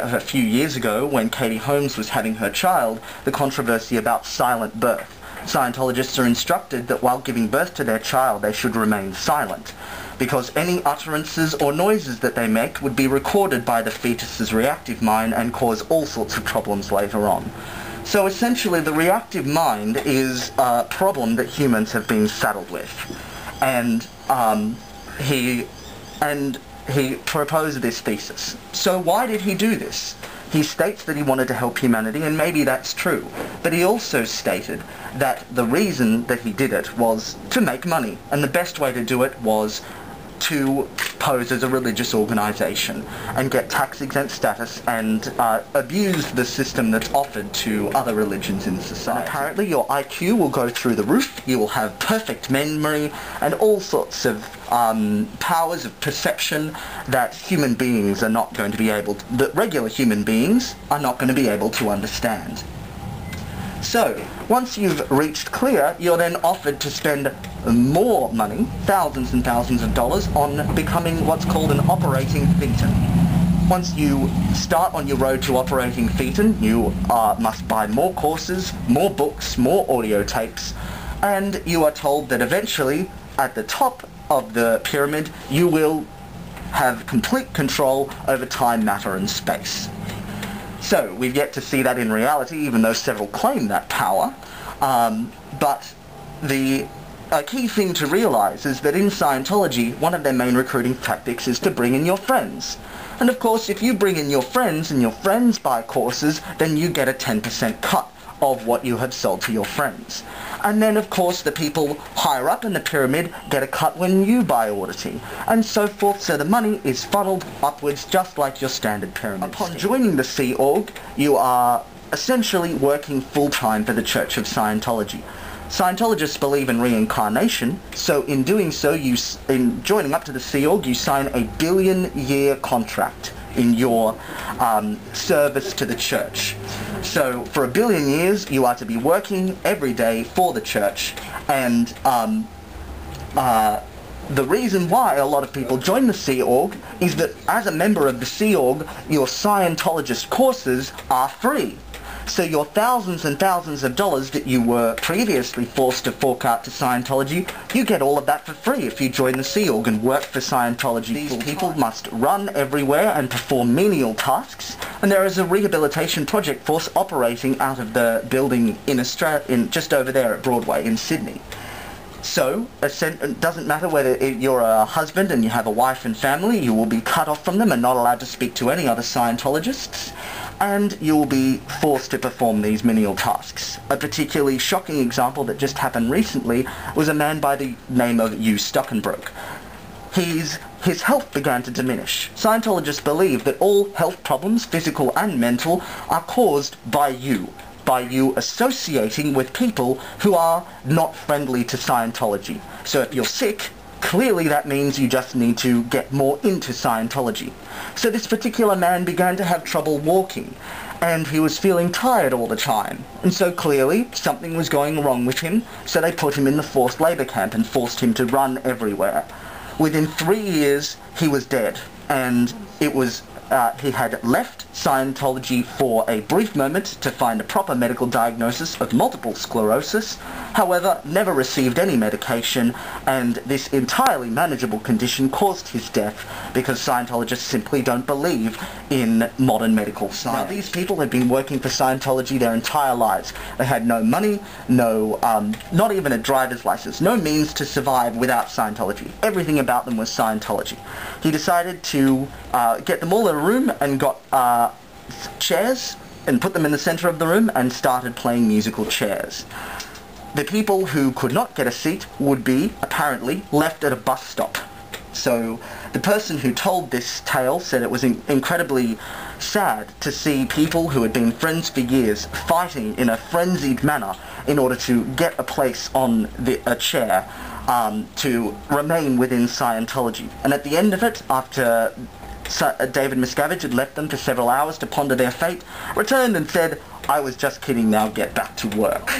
A few years ago, when Katie Holmes was having her child, the controversy about silent birth. Scientologists are instructed that while giving birth to their child, they should remain silent, because any utterances or noises that they make would be recorded by the fetus's reactive mind and cause all sorts of problems later on. So essentially, the reactive mind is a problem that humans have been saddled with. And he proposed this thesis. So why did he do this? He states that he wanted to help humanity, and maybe that's true. But he also stated that the reason that he did it was to make money, and the best way to do it was to pose as a religious organization and get tax-exempt status and abuse the system that's offered to other religions in society. And apparently your IQ will go through the roof, you will have perfect memory and all sorts of powers of perception that human beings are not going to be able to, that regular human beings are not going to be able to understand. So, once you've reached clear, you're then offered to spend more money, thousands and thousands of dollars, on becoming what's called an operating thetan. Once you start on your road to operating thetan, you must buy more courses, more books, more audio tapes, and you are told that eventually, at the top of the pyramid, you will have complete control over time, matter, and space. So, we've yet to see that in reality, even though several claim that power. But the key thing to realize is that in Scientology, one of their main recruiting tactics is to bring in your friends. And of course, if you bring in your friends and your friends buy courses, then you get a 10% cut of what you have sold to your friends. And then, of course, the people higher up in the pyramid get a cut when you buy auditing, and so forth, so the money is funneled upwards just like your standard pyramid. Upon joining the Sea Org, you are essentially working full-time for the Church of Scientology. Scientologists believe in reincarnation, so in doing so, in joining up to the Sea Org, you sign a billion-year contract in your service to the church. So for a billion years, you are to be working every day for the church, and the reason why a lot of people join the Sea Org is that as a member of the Sea Org, your Scientologist courses are free. So your thousands and thousands of dollars that you were previously forced to fork out to Scientology, you get all of that for free if you join the Sea Org and work for Scientology. These people must run everywhere and perform menial tasks, and there is a rehabilitation project force operating out of the building in Australia, just over there at Broadway in Sydney. So, it doesn't matter whether you're a husband and you have a wife and family, you will be cut off from them and not allowed to speak to any other Scientologists, and you will be forced to perform these menial tasks. A particularly shocking example that just happened recently was a man by the name of Hugh Stuckenbrook. His health began to diminish. Scientologists believe that all health problems, physical and mental, are caused by you associating with people who are not friendly to Scientology. So if you're sick, clearly that means you just need to get more into Scientology. So this particular man began to have trouble walking, and he was feeling tired all the time. And so clearly something was going wrong with him, so they put him in the forced labour camp and forced him to run everywhere. Within 3 years, he was dead, and it was he had left Scientology for a brief moment to find a proper medical diagnosis of multiple sclerosis, however, never received any medication, and this entirely manageable condition caused his death because Scientologists simply don't believe in modern medical science. Now, these people had been working for Scientology their entire lives. They had no money, not even a driver's license, no means to survive without Scientology. Everything about them was Scientology. He decided to get them all in a room and got chairs and put them in the center of the room and started playing musical chairs. The people who could not get a seat would be, apparently, left at a bus stop. So the person who told this tale said it was incredibly sad to see people who had been friends for years fighting in a frenzied manner in order to get a place on a chair to remain within Scientology. And at the end of it, after David Miscavige had left them for several hours to ponder their fate, returned and said, "I was just kidding, now get back to work."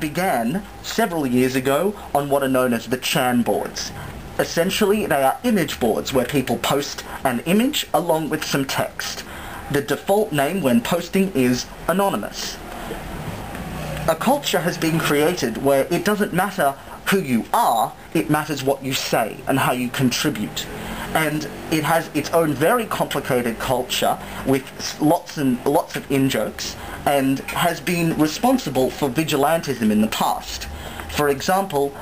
Began several years ago on what are known as the Chan boards. Essentially, they are image boards where people post an image along with some text. the default name when posting is anonymous. A culture has been created where it doesn't matter who you are, it matters what you say and how you contribute. And it has its own very complicated culture with lots of in-jokes, and has been responsible for vigilantism in the past. For example,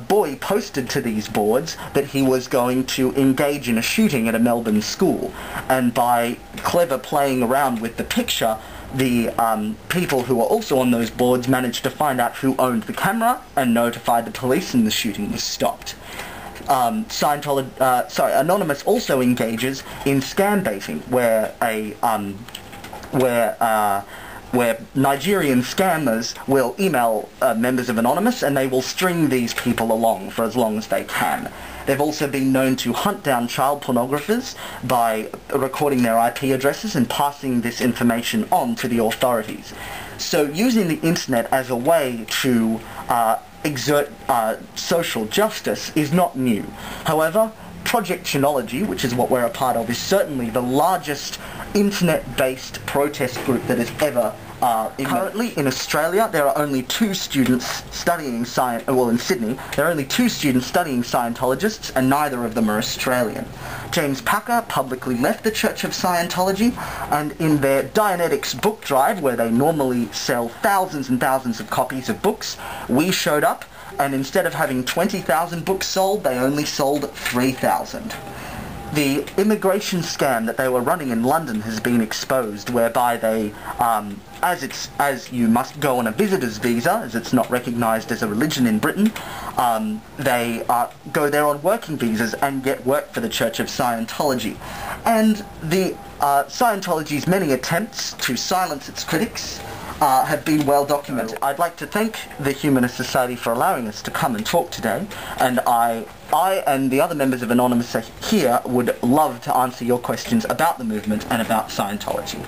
Boy posted to these boards that he was going to engage in a shooting at a Melbourne school, and by clever playing around with the picture, the people who were also on those boards managed to find out who owned the camera and notified the police, and the shooting was stopped. Anonymous also engages in scam baiting, where where Nigerian scammers will email members of Anonymous, and they will string these people along for as long as they can. They've also been known to hunt down child pornographers by recording their IP addresses and passing this information on to the authorities. So using the internet as a way to exert social justice is not new. However, Project Chanology, which is what we're a part of, is certainly the largest internet-based protest group that has ever currently in Australia, there are only 2 students studying in Sydney, there are only 2 students studying Scientologists, and neither of them are Australian. James Packer publicly left the Church of Scientology, and in their Dianetics book drive, where they normally sell thousands and thousands of copies of books, we showed up, and instead of having 20,000 books sold, they only sold 3,000. The immigration scam that they were running in London has been exposed, whereby they, as you must go on a visitor's visa, as it's not recognised as a religion in Britain, they go there on working visas and get work for the Church of Scientology. And the Scientology's many attempts to silence its critics have been well documented. I'd like to thank the Humanist Society for allowing us to come and talk today, and I and the other members of Anonymous here would love to answer your questions about the movement and about Scientology.